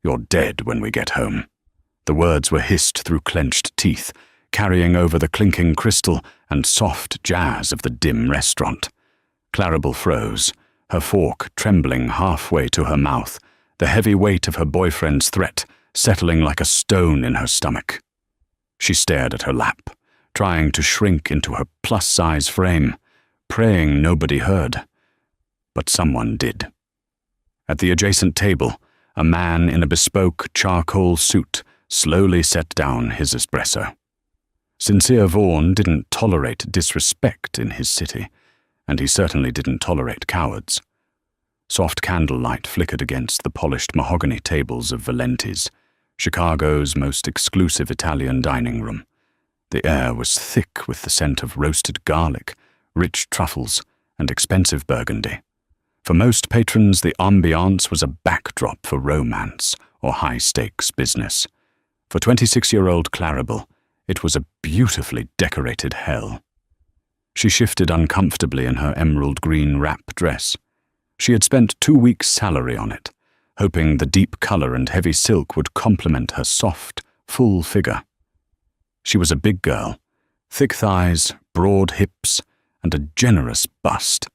"You're dead when we get home." The words were hissed through clenched teeth, carrying over the clinking crystal and soft jazz of the dim restaurant. Claribel froze, her fork trembling halfway to her mouth, the heavy weight of her boyfriend's threat settling like a stone in her stomach. She stared at her lap, trying to shrink into her plus-size frame, praying nobody heard. But someone did. At the adjacent table, a man in a bespoke charcoal suit slowly set down his espresso. Sincere Vaughan didn't tolerate disrespect in his city, and he certainly didn't tolerate cowards. Soft candlelight flickered against the polished mahogany tables of Valenti's, Chicago's most exclusive Italian dining room. The air was thick with the scent of roasted garlic, rich truffles, and expensive burgundy. For most patrons, the ambiance was a backdrop for romance or high-stakes business. For 26-year-old Claribel, it was a beautifully decorated hell. She shifted uncomfortably in her emerald green wrap dress. She had spent 2 weeks' salary on it, hoping the deep color and heavy silk would complement her soft, full figure. She was a big girl, thick thighs, broad hips, and a generous bust,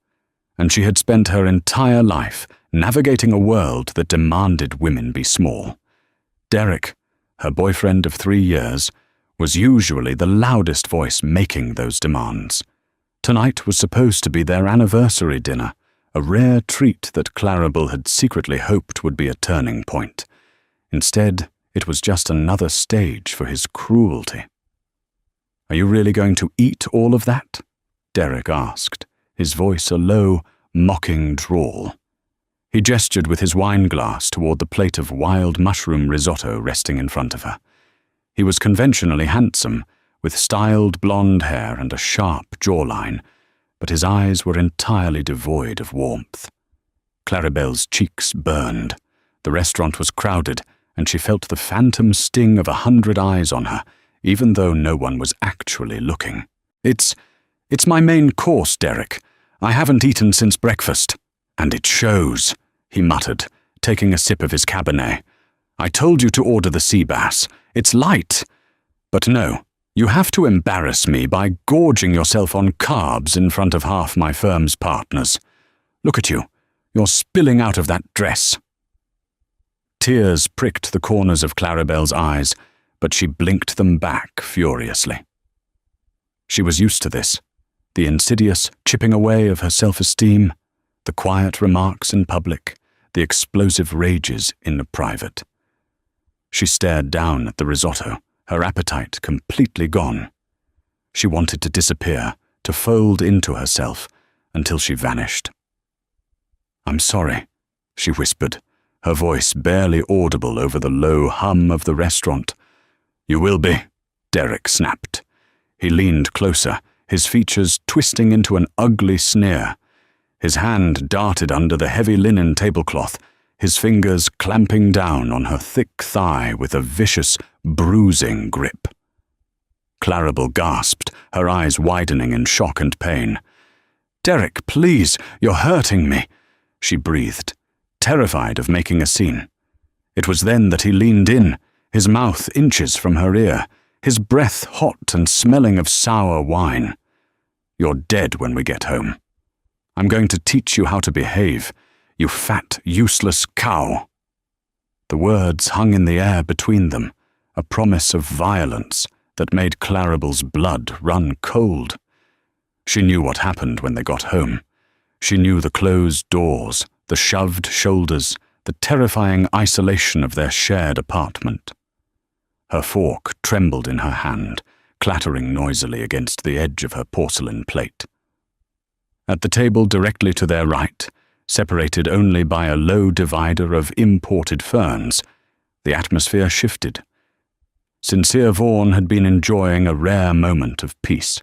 and she had spent her entire life navigating a world that demanded women be small. Derek, her boyfriend of 3 years, was usually the loudest voice making those demands. Tonight was supposed to be their anniversary dinner, a rare treat that Claribel had secretly hoped would be a turning point. Instead, it was just another stage for his cruelty. "Are you really going to eat all of that?" Derek asked, his voice a low, mocking drawl. He gestured with his wineglass toward the plate of wild mushroom risotto resting in front of her. He was conventionally handsome, with styled blonde hair and a sharp jawline, but his eyes were entirely devoid of warmth. Claribel's cheeks burned. The restaurant was crowded, and she felt the phantom sting of 100 eyes on her, even though no one was actually looking. It's my main course, Derek. I haven't eaten since breakfast." "And it shows," he muttered, taking a sip of his Cabernet. "I told you to order the sea bass. It's light. But no, you have to embarrass me by gorging yourself on carbs in front of half my firm's partners. Look at you. You're spilling out of that dress." Tears pricked the corners of Claribel's eyes, but she blinked them back furiously. She was used to this, the insidious chipping away of her self-esteem, the quiet remarks in public, the explosive rages in the private. She stared down at the risotto, her appetite completely gone. She wanted to disappear, to fold into herself, until she vanished. "I'm sorry," she whispered, her voice barely audible over the low hum of the restaurant. "You will be," Derek snapped. He leaned closer, his features twisting into an ugly sneer. His hand darted under the heavy linen tablecloth, his fingers clamping down on her thick thigh with a vicious, bruising grip. Claribel gasped, her eyes widening in shock and pain. "Derek, please, you're hurting me," she breathed, terrified of making a scene. It was then that he leaned in, his mouth inches from her ear, his breath hot and smelling of sour wine. "You're dead when we get home. I'm going to teach you how to behave, you fat, useless cow." The words hung in the air between them, a promise of violence that made Claribel's blood run cold. She knew what happened when they got home. She knew the closed doors, the shoved shoulders, the terrifying isolation of their shared apartment. Her fork trembled in her hand, clattering noisily against the edge of her porcelain plate. At the table directly to their right, separated only by a low divider of imported ferns, the atmosphere shifted. Sincere Vaughan had been enjoying a rare moment of peace.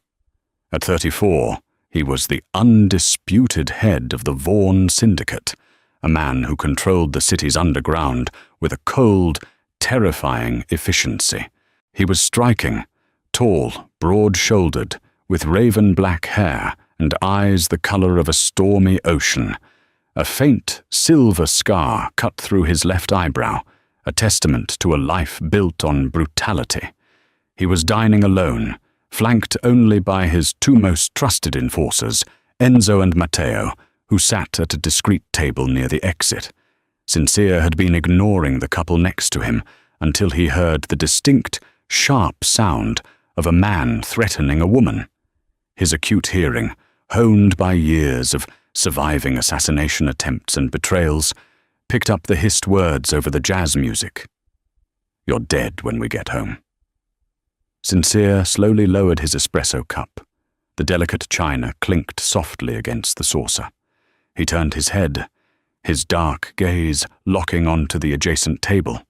At 34, he was the undisputed head of the Vaughan Syndicate, a man who controlled the city's underground with a cold, terrifying efficiency. He was striking, tall, broad-shouldered, with raven-black hair and eyes the color of a stormy ocean. A faint silver scar cut through his left eyebrow, a testament to a life built on brutality. He was dining alone, flanked only by his two most trusted enforcers, Enzo and Matteo, who sat at a discreet table near the exit. Sincere had been ignoring the couple next to him until he heard the distinct, sharp sound of a man threatening a woman. His acute hearing, honed by years of surviving assassination attempts and betrayals, picked up the hissed words over the jazz music. "You're dead when we get home." Sincere slowly lowered his espresso cup. The delicate china clinked softly against the saucer. He turned his head, his dark gaze locking onto the adjacent table.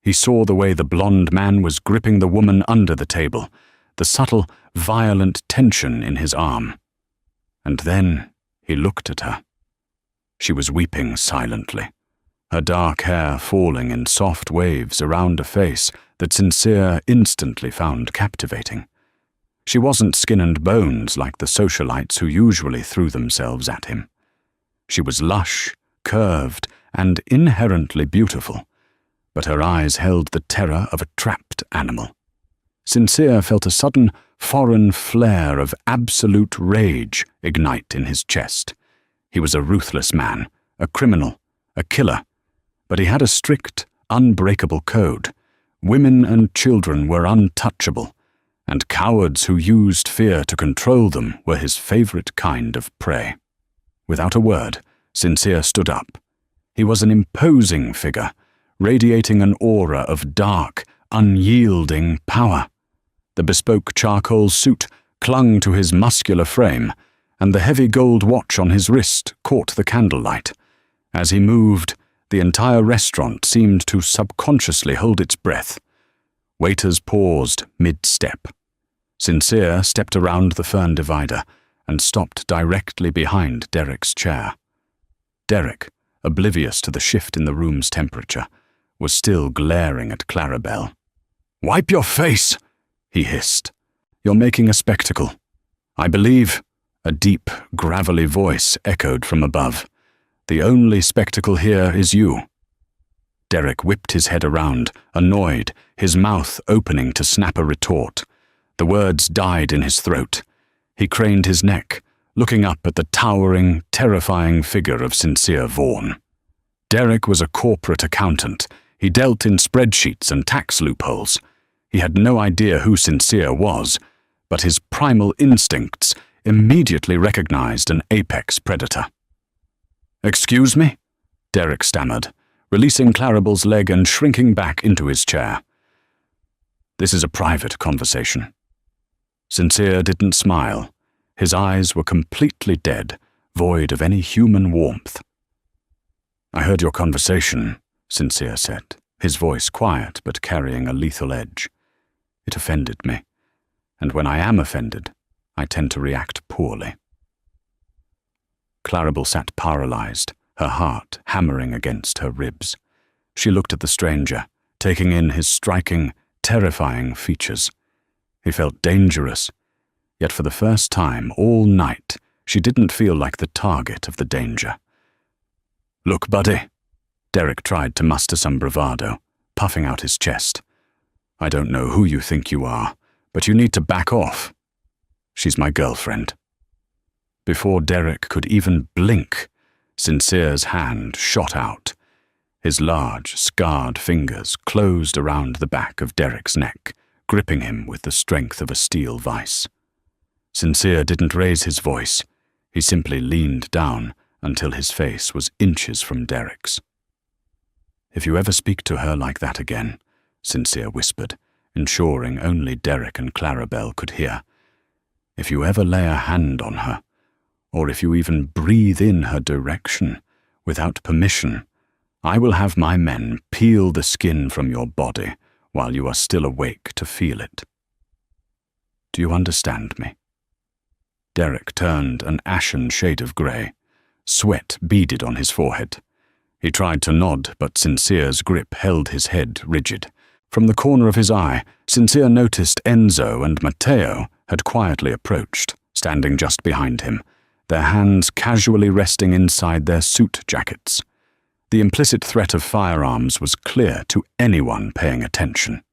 He saw the way the blonde man was gripping the woman under the table, the subtle, violent tension in his arm. And then he looked at her. She was weeping silently, her dark hair falling in soft waves around a face that Sincere instantly found captivating. She wasn't skin and bones like the socialites who usually threw themselves at him. She was lush, curved, and inherently beautiful, but her eyes held the terror of a trapped animal. Sincere felt a sudden, foreign flare of absolute rage ignite in his chest. He was a ruthless man, a criminal, a killer, but he had a strict, unbreakable code. Women and children were untouchable, and cowards who used fear to control them were his favorite kind of prey. Without a word, Sincere stood up. He was an imposing figure, radiating an aura of dark, unyielding power. The bespoke charcoal suit clung to his muscular frame, and the heavy gold watch on his wrist caught the candlelight. As he moved, the entire restaurant seemed to subconsciously hold its breath. Waiters paused mid-step. Sincere stepped around the fern divider and stopped directly behind Derek's chair. Derek, oblivious to the shift in the room's temperature, was still glaring at Clarabelle. "Wipe your face!" he hissed. "You're making a spectacle." "I believe," a deep, gravelly voice echoed from above. "The only spectacle here is you." Derek whipped his head around, annoyed, his mouth opening to snap a retort. The words died in his throat. He craned his neck, looking up at the towering, terrifying figure of Sincere Vaughan. Derek was a corporate accountant. He dealt in spreadsheets and tax loopholes. He had no idea who Sincere was, but his primal instincts immediately recognized an apex predator. "Excuse me?" Derek stammered, releasing Clarabelle's leg and shrinking back into his chair. "This is a private conversation." Sincere didn't smile. His eyes were completely dead, void of any human warmth. "I heard your conversation," Sincere said, his voice quiet but carrying a lethal edge. "It offended me, and when I am offended, I tend to react poorly." Clarabelle sat paralyzed, her heart hammering against her ribs. She looked at the stranger, taking in his striking, terrifying features. He felt dangerous, yet for the first time all night she didn't feel like the target of the danger. "Look, buddy," Derek tried to muster some bravado, puffing out his chest. "I don't know who you think you are, but you need to back off. She's my girlfriend." Before Derek could even blink, Sincere's hand shot out. His large, scarred fingers closed around the back of Derek's neck, gripping him with the strength of a steel vice. Sincere didn't raise his voice. He simply leaned down until his face was inches from Derek's. "If you ever speak to her like that again," Sincere whispered, ensuring only Derek and Clarabelle could hear, "if you ever lay a hand on her, or if you even breathe in her direction without permission, I will have my men peel the skin from your body while you are still awake to feel it. Do you understand me?" Derek turned an ashen shade of grey. Sweat beaded on his forehead. He tried to nod, but Sincere's grip held his head rigid. From the corner of his eye, Sincere noticed Enzo and Matteo had quietly approached, standing just behind him, their hands casually resting inside their suit jackets. The implicit threat of firearms was clear to anyone paying attention.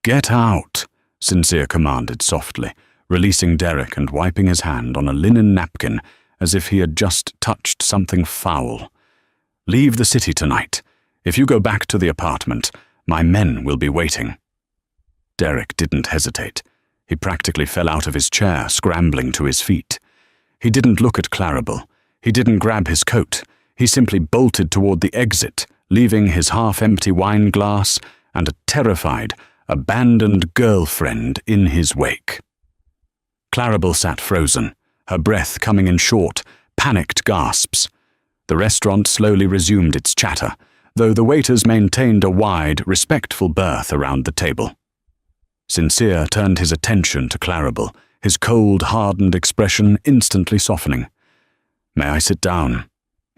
"Get out," Sincere commanded softly, releasing Derek and wiping his hand on a linen napkin as if he had just touched something foul. "Leave the city tonight. If you go back to the apartment, my men will be waiting." Derek didn't hesitate. He practically fell out of his chair, scrambling to his feet. He didn't look at Clarabel. He didn't grab his coat. He simply bolted toward the exit, leaving his half-empty wine glass and a terrified, abandoned girlfriend in his wake. Clarabel sat frozen, her breath coming in short, panicked gasps. The restaurant slowly resumed its chatter, though the waiters maintained a wide, respectful berth around the table. Sincere turned his attention to Clarabel, his cold, hardened expression instantly softening. "May I sit down?"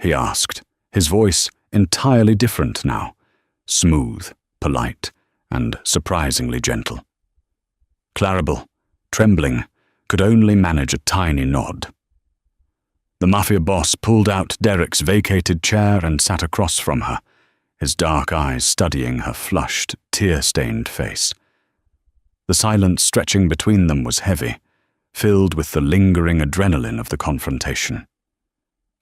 he asked, his voice entirely different now, smooth, polite, and surprisingly gentle. Clarabel, trembling, could only manage a tiny nod. The Mafia boss pulled out Derek's vacated chair and sat across from her, his dark eyes studying her flushed, tear-stained face. The silence stretching between them was heavy, filled with the lingering adrenaline of the confrontation.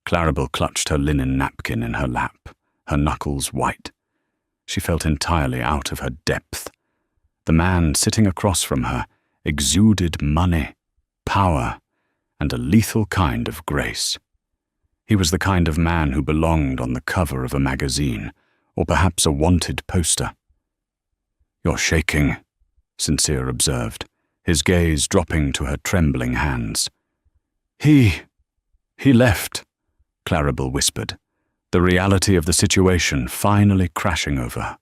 Clarabel clutched her linen napkin in her lap, her knuckles white. She felt entirely out of her depth. The man sitting across from her exuded money, power, and a lethal kind of grace. He was the kind of man who belonged on the cover of a magazine, or perhaps a wanted poster. "You're shaking," Sincere observed, his gaze dropping to her trembling hands. He left," Clarabel whispered, the reality of the situation finally crashing over her.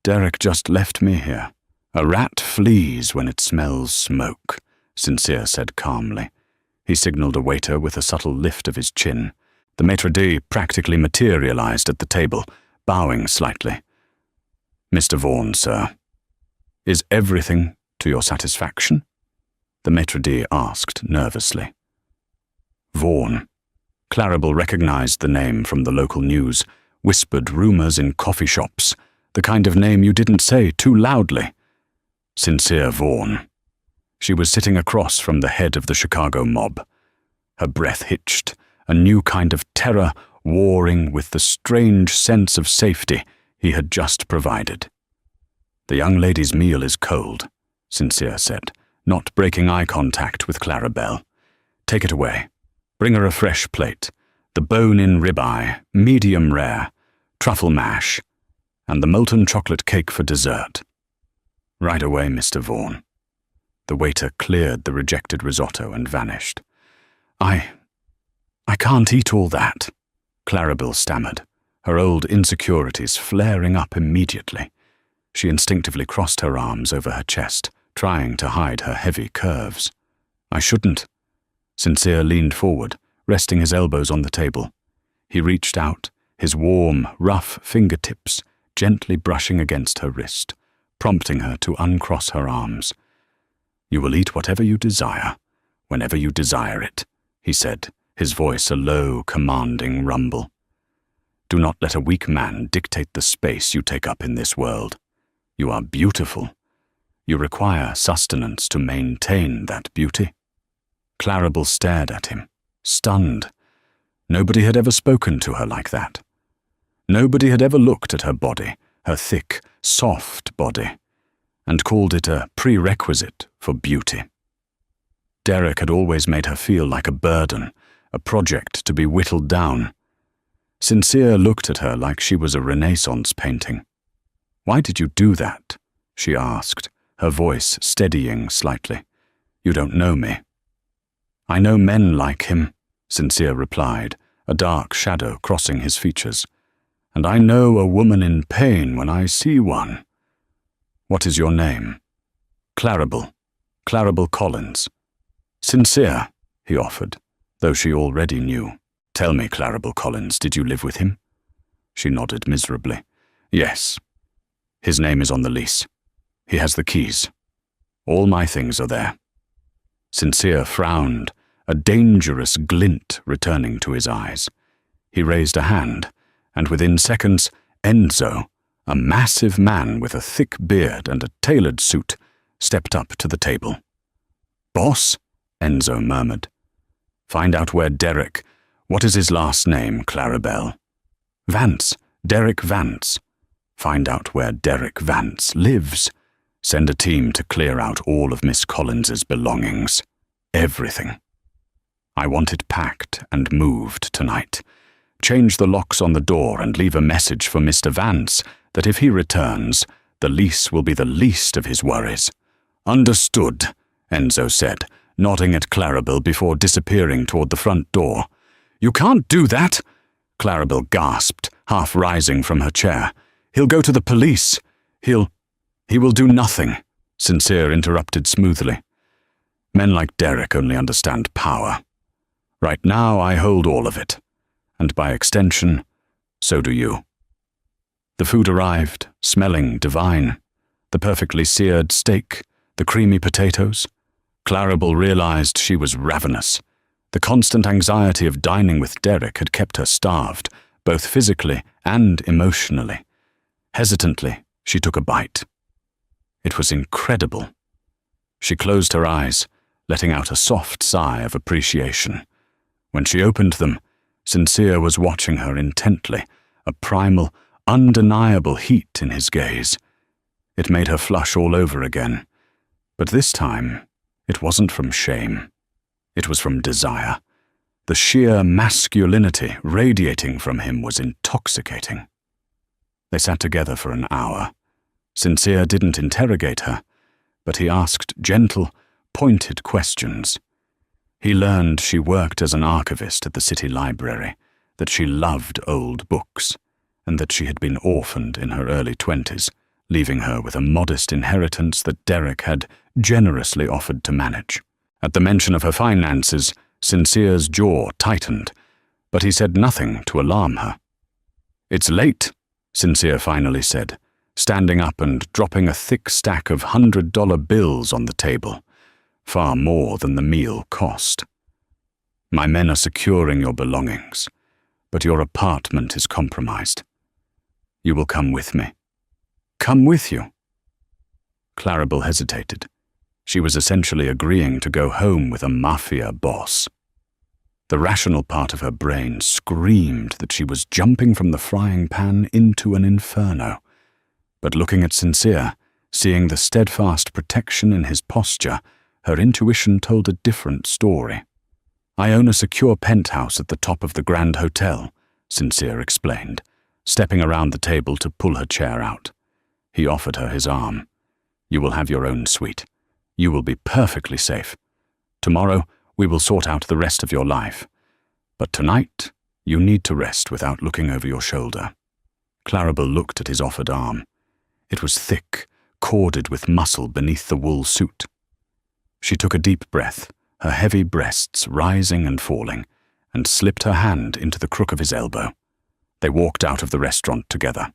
"Derek just left me here. A rat flees when it smells smoke," Sincere said calmly. He signaled a waiter with a subtle lift of his chin. The maitre d' practically materialized at the table, bowing slightly. "Mr. Vaughan, sir. Is everything to your satisfaction?" the maitre d' asked nervously. Vaughan. Clarabel recognized the name from the local news, whispered rumors in coffee shops, the kind of name you didn't say too loudly. Sincere Vaughan. She was sitting across from the head of the Chicago mob. Her breath hitched, a new kind of terror warring with the strange sense of safety he had just provided. "The young lady's meal is cold," Sincere said, not breaking eye contact with Clarabel. "Take it away. Bring her a fresh plate, the bone-in ribeye, medium rare, truffle mash, and the molten chocolate cake for dessert." "Right away, Mr. Vaughan." The waiter cleared the rejected risotto and vanished. I can't eat all that," Clarabel stammered, her old insecurities flaring up immediately. She instinctively crossed her arms over her chest, trying to hide her heavy curves. "I shouldn't." Sincere leaned forward, resting his elbows on the table. He reached out, his warm, rough fingertips gently brushing against her wrist, prompting her to uncross her arms. "You will eat whatever you desire, whenever you desire it," he said, his voice a low, commanding rumble. "Do not let a weak man dictate the space you take up in this world. You are beautiful. You require sustenance to maintain that beauty." Clarabel stared at him, stunned. Nobody had ever spoken to her like that. Nobody had ever looked at her body, her thick, soft body, and called it a prerequisite for beauty. Derek had always made her feel like a burden, a project to be whittled down. Sincere looked at her like she was a Renaissance painting. "Why did you do that?" she asked, her voice steadying slightly. "You don't know me." "I know men like him," Sincere replied, a dark shadow crossing his features. "And I know a woman in pain when I see one." "What is your name?" "Clarabel. Clarabel Collins." "Sincere," he offered, though she already knew. "Tell me, Clarabel Collins, did you live with him?" She nodded miserably. "Yes. His name is on the lease. He has the keys. All my things are there." Sincere frowned, a dangerous glint returning to his eyes. He raised a hand, and within seconds, Enzo, a massive man with a thick beard and a tailored suit, stepped up to the table. "Boss?" Enzo murmured. "Find out where Derek— What is his last name, Clarabelle?" "Vance. Derek Vance." "Find out where Derek Vance lives. Send a team to clear out all of Miss Collins's belongings. Everything. I want it packed and moved tonight. Change the locks on the door and leave a message for Mr. Vance that if he returns, the lease will be the least of his worries." "Understood," Enzo said, nodding at Clarabelle before disappearing toward the front door. "You can't do that!" Clarabelle gasped, half rising from her chair. "He'll go to the police. He will do nothing," Sincere interrupted smoothly. "Men like Derek only understand power. Right now I hold all of it, and by extension, so do you." The food arrived, smelling divine. The perfectly seared steak, the creamy potatoes. Clarabelle realized she was ravenous. The constant anxiety of dining with Derek had kept her starved, both physically and emotionally. Hesitantly, she took a bite. It was incredible. She closed her eyes, letting out a soft sigh of appreciation. When she opened them, Sincere was watching her intently, a primal, undeniable heat in his gaze. It made her flush all over again. But this time, it wasn't from shame. It was from desire. The sheer masculinity radiating from him was intoxicating. They sat together for an hour. Sincere didn't interrogate her, but he asked gentle, pointed questions. He learned she worked as an archivist at the city library, that she loved old books, and that she had been orphaned in her early 20s, leaving her with a modest inheritance that Derek had generously offered to manage. At the mention of her finances, Sincere's jaw tightened, but he said nothing to alarm her. "It's late," Sincere finally said, standing up and dropping a thick stack of $100 bills on the table, far more than the meal cost. "My men are securing your belongings, but your apartment is compromised. You will come with me." "Come with you?" Clarabelle hesitated. She was essentially agreeing to go home with a Mafia boss. The rational part of her brain screamed that she was jumping from the frying pan into an inferno. But looking at Sincere, seeing the steadfast protection in his posture, her intuition told a different story. "I own a secure penthouse at the top of the Grand Hotel," Sincere explained, stepping around the table to pull her chair out. He offered her his arm. "You will have your own suite. You will be perfectly safe. Tomorrow, we will sort out the rest of your life. But tonight, you need to rest without looking over your shoulder." Clarabelle looked at his offered arm. It was thick, corded with muscle beneath the wool suit. She took a deep breath, her heavy breasts rising and falling, and slipped her hand into the crook of his elbow. They walked out of the restaurant together.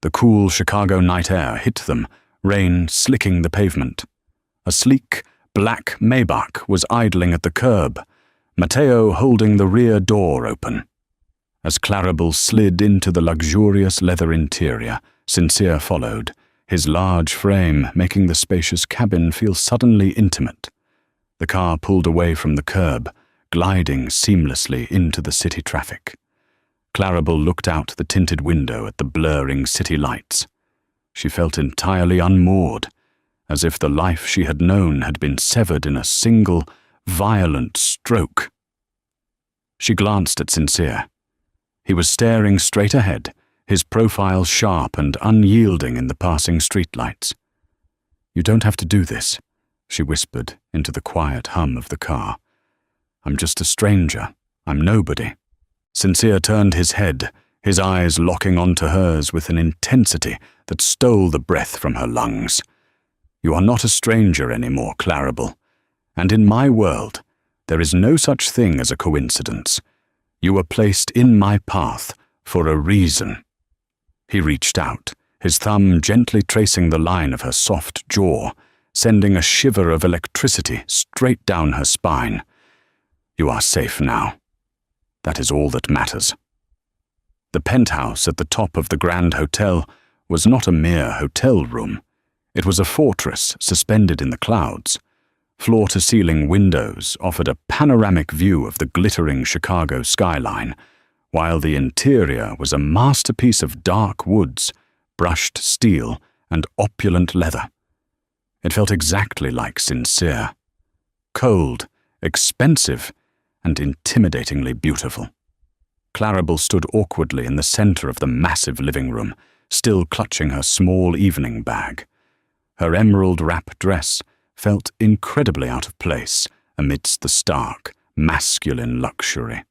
The cool Chicago night air hit them, rain slicking the pavement. A sleek, black Maybach was idling at the curb, Matteo holding the rear door open. As Clarabelle slid into the luxurious leather interior, Sincere followed, his large frame making the spacious cabin feel suddenly intimate. The car pulled away from the curb, gliding seamlessly into the city traffic. Clarabelle looked out the tinted window at the blurring city lights. She felt entirely unmoored, as if the life she had known had been severed in a single, violent stroke. She glanced at Sincere. He was staring straight ahead, his profile sharp and unyielding in the passing streetlights. "You don't have to do this," she whispered into the quiet hum of the car. "I'm just a stranger. I'm nobody." Sincere turned his head, his eyes locking onto hers with an intensity that stole the breath from her lungs. "You are not a stranger anymore, Clarabelle, and in my world, there is no such thing as a coincidence. You were placed in my path for a reason." He reached out, his thumb gently tracing the line of her soft jaw, sending a shiver of electricity straight down her spine. "You are safe now. That is all that matters." The penthouse at the top of the Grand Hotel was not a mere hotel room. It was a fortress suspended in the clouds. Floor-to-ceiling windows offered a panoramic view of the glittering Chicago skyline, while the interior was a masterpiece of dark woods, brushed steel, and opulent leather. It felt exactly like Sincere. Cold, expensive, and intimidatingly beautiful. Clarabelle stood awkwardly in the center of the massive living room, still clutching her small evening bag. Her emerald wrap dress felt incredibly out of place amidst the stark, masculine luxury.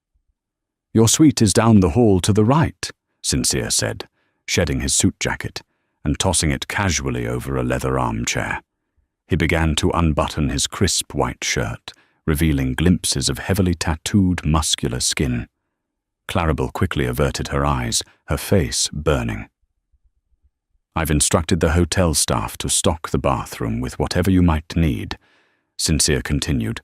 "Your suite is down the hall to the right," Sincere said, shedding his suit jacket and tossing it casually over a leather armchair. He began to unbutton his crisp white shirt, revealing glimpses of heavily tattooed, muscular skin. Clarabelle quickly averted her eyes, her face burning. "I've instructed the hotel staff to stock the bathroom with whatever you might need," Sincere continued,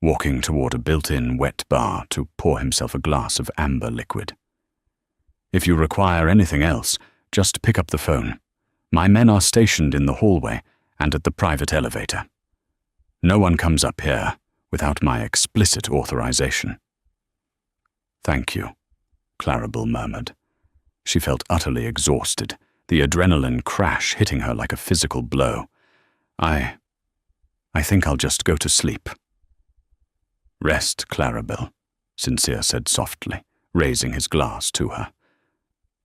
walking toward a built-in wet bar to pour himself a glass of amber liquid. "If you require anything else, just pick up the phone. My men are stationed in the hallway and at the private elevator. No one comes up here without my explicit authorization." "Thank you," Clarabelle murmured. She felt utterly exhausted, the adrenaline crash hitting her like a physical blow. I think I'll just go to sleep." "Rest, Clarabelle," Sincere said softly, raising his glass to her.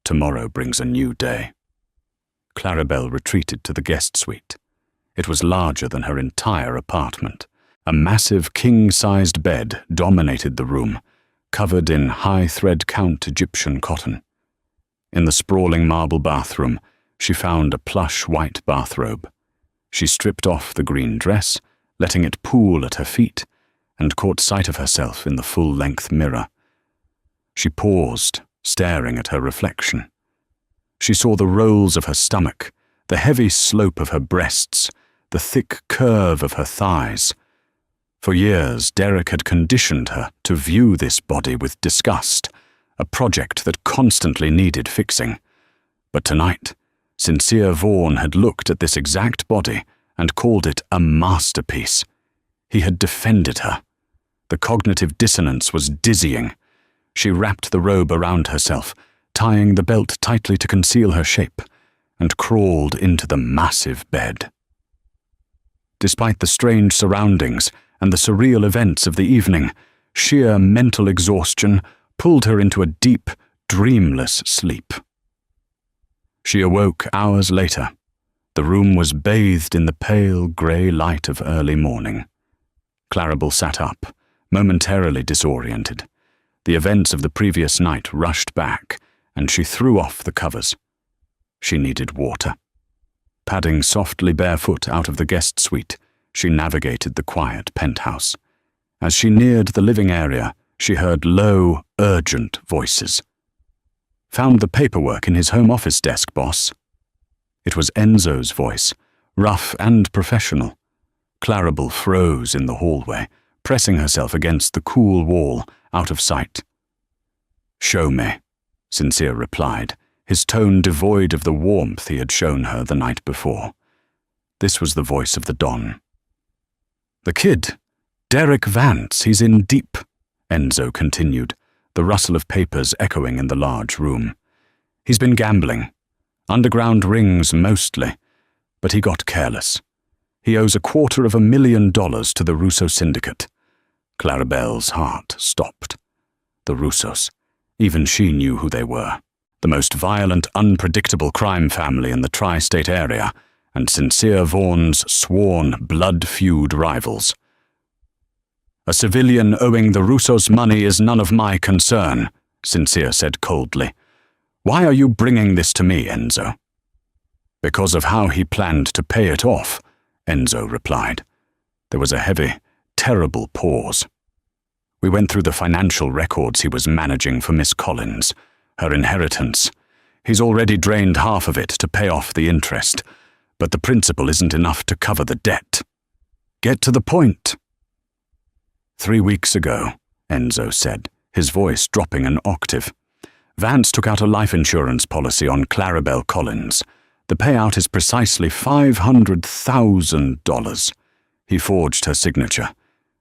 "Tomorrow brings a new day." Clarabelle retreated to the guest suite. It was larger than her entire apartment. A massive king-sized bed dominated the room, covered in high-thread-count Egyptian cotton. In the sprawling marble bathroom, she found a plush white bathrobe. She stripped off the green dress, letting it pool at her feet, and caught sight of herself in the full-length mirror. She paused, staring at her reflection. She saw the rolls of her stomach, the heavy slope of her breasts, the thick curve of her thighs. For years, Derek had conditioned her to view this body with disgust, a project that constantly needed fixing. But tonight, Sincere Vaughan had looked at this exact body and called it a masterpiece. He had defended her. The cognitive dissonance was dizzying. She wrapped the robe around herself, tying the belt tightly to conceal her shape, and crawled into the massive bed. Despite the strange surroundings and the surreal events of the evening, sheer mental exhaustion pulled her into a deep, dreamless sleep. She awoke hours later. The room was bathed in the pale grey light of early morning. Clarabelle sat up, momentarily disoriented. The events of the previous night rushed back, and she threw off the covers. She needed water. Padding softly barefoot out of the guest suite, she navigated the quiet penthouse. As she neared the living area, she heard low, urgent voices. "Found the paperwork in his home office desk, boss." It was Enzo's voice, rough and professional. Clarabelle froze in the hallway, pressing herself against the cool wall, out of sight. "Show me," Sincere replied, his tone devoid of the warmth he had shown her the night before. This was the voice of the Don. "The kid, Derek Vance, he's in deep," Enzo continued, the rustle of papers echoing in the large room. "He's been gambling. Underground rings mostly, but he got careless. He owes $250,000 to the Russo syndicate." Clarabelle's heart stopped. The Russos. Even she knew who they were. The most violent, unpredictable crime family in the tri-state area, and Sincere Vaughan's sworn, blood-feud rivals. "A civilian owing the Russos money is none of my concern," Sincere said coldly. "Why are you bringing this to me, Enzo?" "Because of how he planned to pay it off," Enzo replied. There was a heavy, terrible pause. "We went through the financial records he was managing for Miss Collins, her inheritance. He's already drained half of it to pay off the interest, but the principal isn't enough to cover the debt. Get to the point." 3 weeks ago, Enzo said, his voice dropping an octave, Vance took out a life insurance policy on Clarabelle Collins. The payout is precisely $500,000. He forged her signature,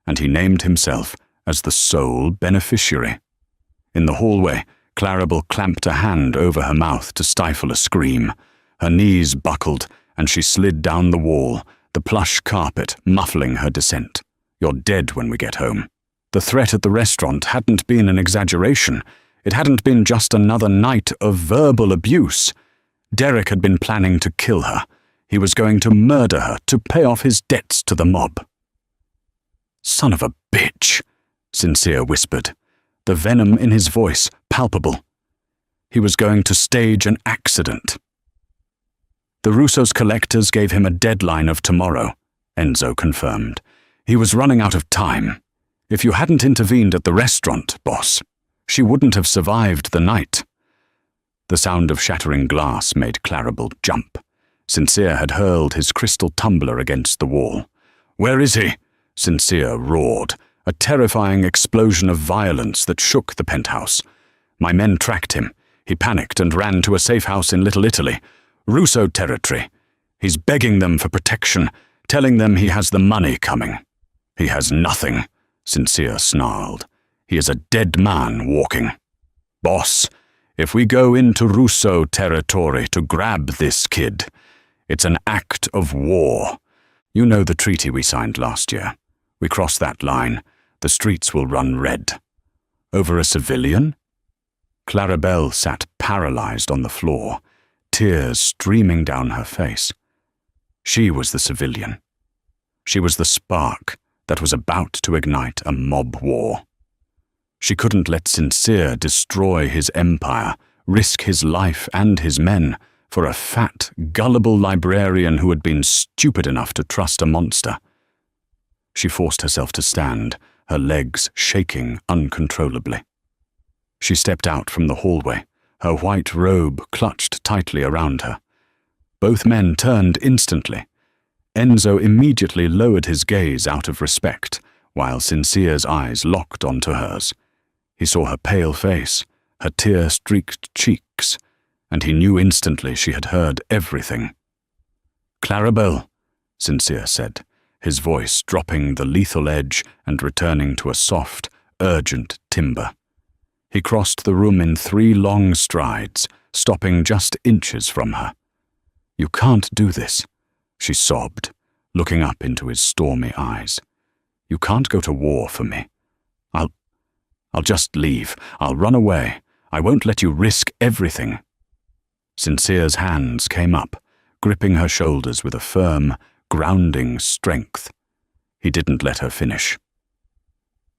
and he named himself as the sole beneficiary. In the hallway, Clarabelle clamped a hand over her mouth to stifle a scream. Her knees buckled, and she slid down the wall, the plush carpet muffling her descent. "You're dead when we get home." The threat at the restaurant hadn't been an exaggeration. It hadn't been just another night of verbal abuse. Derek had been planning to kill her. He was going to murder her to pay off his debts to the mob. "Son of a bitch," Sincere whispered, the venom in his voice palpable. He was going to stage an accident. The Russo's collectors gave him a deadline of tomorrow, Enzo confirmed. He was running out of time. If you hadn't intervened at the restaurant, boss, she wouldn't have survived the night. The sound of shattering glass made Clarabelle jump. Sincere had hurled his crystal tumbler against the wall. "Where is he?" Sincere roared, a terrifying explosion of violence that shook the penthouse. My men tracked him. He panicked and ran to a safe house in Little Italy. Russo territory. He's begging them for protection, telling them he has the money coming. "He has nothing," Sincere snarled. "He is a dead man walking. Boss, if we go into Russo territory to grab this kid, it's an act of war. You know the treaty we signed last year. We cross that line, the streets will run red. Over a civilian?" Clarabelle sat paralyzed on the floor, tears streaming down her face. She was the civilian. She was the spark that was about to ignite a mob war. She couldn't let Sincere destroy his empire, risk his life and his men for a fat, gullible librarian who had been stupid enough to trust a monster. She forced herself to stand, her legs shaking uncontrollably. She stepped out from the hallway, her white robe clutched tightly around her. Both men turned instantly. Enzo immediately lowered his gaze out of respect, while Sincere's eyes locked onto hers. He saw her pale face, her tear-streaked cheeks, and he knew instantly she had heard everything. "Clarabelle," Sincere said, his voice dropping the lethal edge and returning to a soft, urgent timbre. He crossed the room in 3 long strides, stopping just inches from her. "You can't do this," she sobbed, looking up into his stormy eyes. "You can't go to war for me. I'll just leave. I'll run away. I won't let you risk everything." Sincere's hands came up, gripping her shoulders with a firm, grounding strength. He didn't let her finish.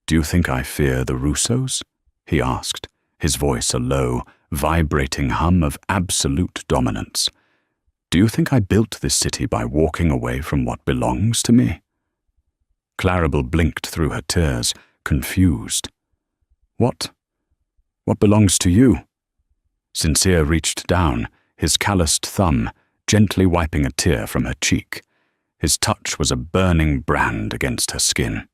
"Do you think I fear the Russos?" he asked, his voice a low, vibrating hum of absolute dominance. "Do you think I built this city by walking away from what belongs to me?" Clarabelle blinked through her tears, confused. What belongs to you?" Sincere reached down, his calloused thumb gently wiping a tear from her cheek. His touch was a burning brand against her skin.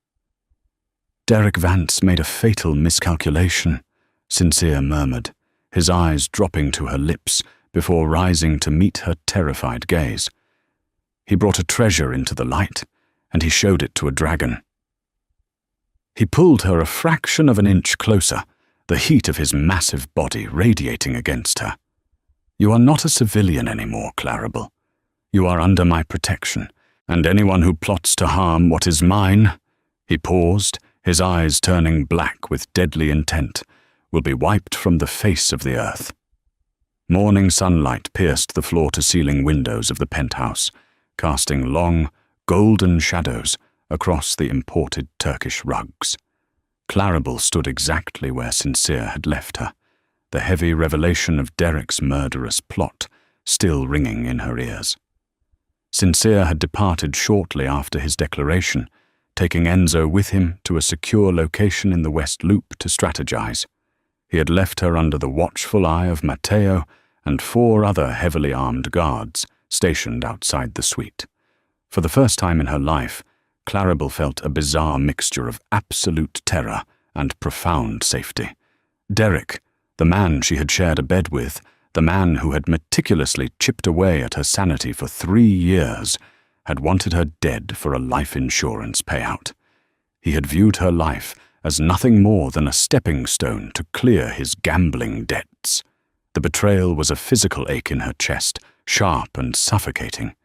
"Derek Vance made a fatal miscalculation," Sincere murmured, his eyes dropping to her lips before rising to meet her terrified gaze. "He brought a treasure into the light, and he showed it to a dragon." He pulled her a fraction of an inch closer, the heat of his massive body radiating against her. "You are not a civilian anymore, Clarabelle. You are under my protection, and anyone who plots to harm what is mine," he paused, his eyes turning black with deadly intent, "will be wiped from the face of the earth." Morning sunlight pierced the floor-to-ceiling windows of the penthouse, casting long, golden shadows across the imported Turkish rugs. Clarabelle stood exactly where Sincere had left her, the heavy revelation of Derek's murderous plot still ringing in her ears. Sincere had departed shortly after his declaration, taking Enzo with him to a secure location in the West Loop to strategize. He had left her under the watchful eye of Matteo and 4 other heavily armed guards stationed outside the suite. For the first time in her life, Clarabelle felt a bizarre mixture of absolute terror and profound safety. Derek, The man she had shared a bed with, the man who had meticulously chipped away at her sanity for 3 years, had wanted her dead for a life insurance payout. He had viewed her life as nothing more than a stepping stone to clear his gambling debts. The betrayal was a physical ache in her chest, sharp and suffocating.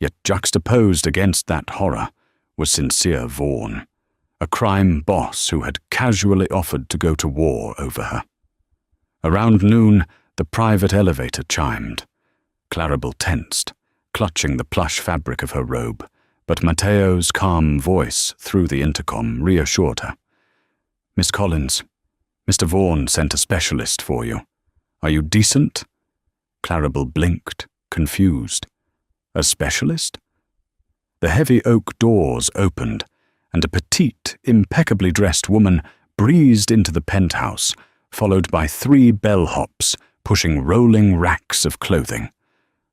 Yet juxtaposed against that horror was Sincere Vaughan, a crime boss who had casually offered to go to war over her. Around noon, the private elevator chimed. Claribel tensed, clutching the plush fabric of her robe, but Matteo's calm voice through the intercom reassured her. "Miss Collins, Mr. Vaughan sent a specialist for you. Are you decent?" Claribel blinked, confused. A specialist? The heavy oak doors opened, and a petite, impeccably dressed woman breezed into the penthouse, followed by 3 bellhops pushing rolling racks of clothing.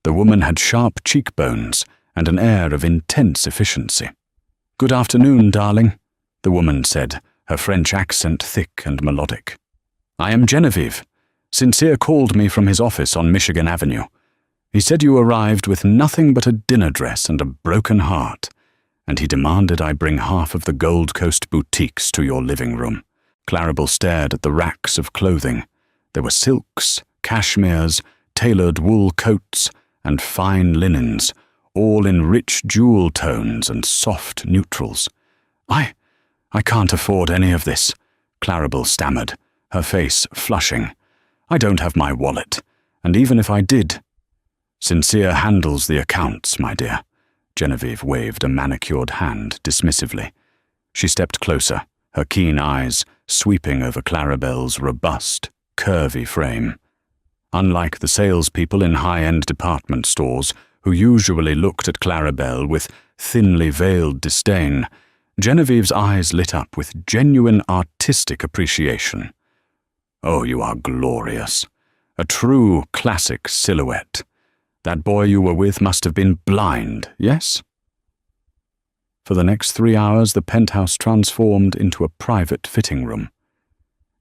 The woman had sharp cheekbones and an air of intense efficiency. "Good afternoon, darling," the woman said, her French accent thick and melodic. "I am Genevieve. Sincere called me from his office on Michigan Avenue. He said you arrived with nothing but a dinner dress and a broken heart, and he demanded I bring half of the Gold Coast boutiques to your living room." Claribel stared at the racks of clothing. There were silks, cashmeres, tailored wool coats, and fine linens, all in rich jewel tones and soft neutrals. I can't afford any of this," Claribel stammered, her face flushing. "I don't have my wallet, and even if I did—" "Sincere handles the accounts, my dear." Genevieve waved a manicured hand dismissively. She stepped closer, her keen eyes sweeping over Claribel's robust, curvy frame. Unlike the salespeople in high-end department stores, who usually looked at Claribel with thinly veiled disdain, Genevieve's eyes lit up with genuine artistic appreciation. "Oh, you are glorious. A true classic silhouette. That boy you were with must have been blind, yes?" For the next 3 hours, the penthouse transformed into a private fitting room.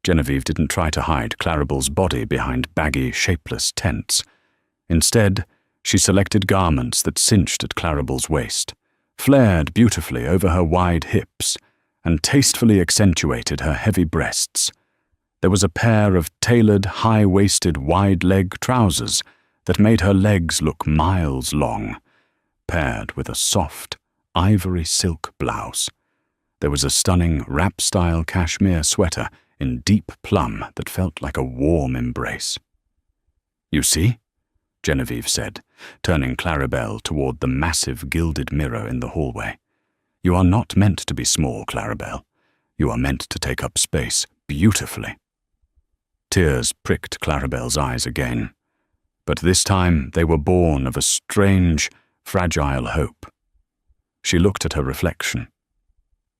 Genevieve didn't try to hide Claribel's body behind baggy, shapeless tents. Instead, she selected garments that cinched at Claribel's waist, flared beautifully over her wide hips, and tastefully accentuated her heavy breasts. There was a pair of tailored, high-waisted, wide-leg trousers that made her legs look miles long, paired with a soft, ivory silk blouse. There was a stunning wrap-style cashmere sweater in deep plum that felt like a warm embrace. "You see?" Genevieve said, turning Claribel toward the massive gilded mirror in the hallway. "You are not meant to be small, Claribel. You are meant to take up space beautifully." Tears pricked Claribel's eyes again, but this time they were born of a strange, fragile hope. She looked at her reflection.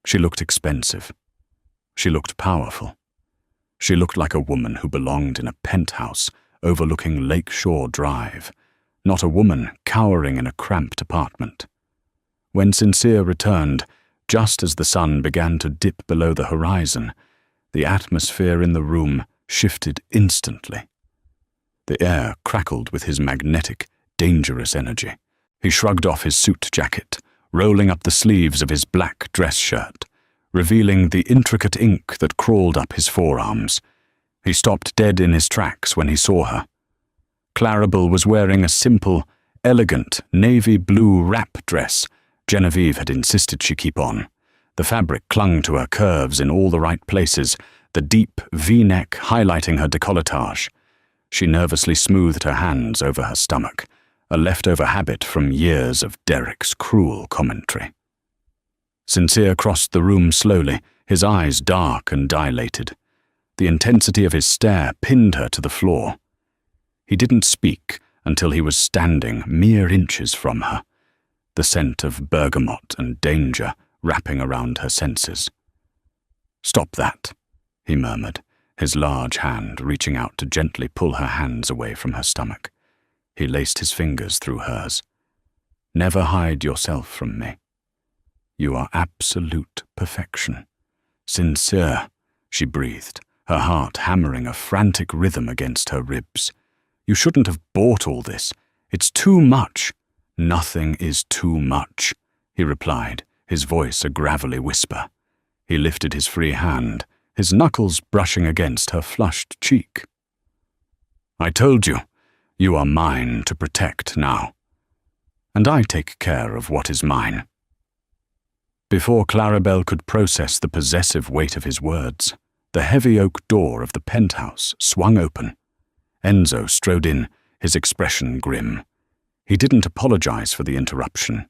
She looked expensive. She looked powerful. She looked like a woman who belonged in a penthouse overlooking Lakeshore Drive, not a woman cowering in a cramped apartment. When Sincere returned, just as the sun began to dip below the horizon, the atmosphere in the room shifted instantly. The air crackled with his magnetic, dangerous energy. He shrugged off his suit jacket, rolling up the sleeves of his black dress shirt, revealing the intricate ink that crawled up his forearms. He stopped dead in his tracks when he saw her. Claribel was wearing a simple, elegant, navy blue wrap dress Genevieve had insisted she keep on. The fabric clung to her curves in all the right places, the deep V-neck highlighting her décolletage. She nervously smoothed her hands over her stomach, a leftover habit from years of Derek's cruel commentary. Sincere crossed the room slowly, his eyes dark and dilated. The intensity of his stare pinned her to the floor. He didn't speak until he was standing mere inches from her, the scent of bergamot and danger wrapping around her senses. "Stop that," he murmured, his large hand reaching out to gently pull her hands away from her stomach. He laced his fingers through hers. "Never hide yourself from me. You are absolute perfection." "Sincere," she breathed, her heart hammering a frantic rhythm against her ribs. "You shouldn't have bought all this. It's too much." "Nothing is too much," he replied, his voice a gravelly whisper. He lifted his free hand, his knuckles brushing against her flushed cheek. "I told you, you are mine to protect now. And I take care of what is mine." Before Clarabelle could process the possessive weight of his words, the heavy oak door of the penthouse swung open. Enzo strode in, his expression grim. He didn't apologize for the interruption.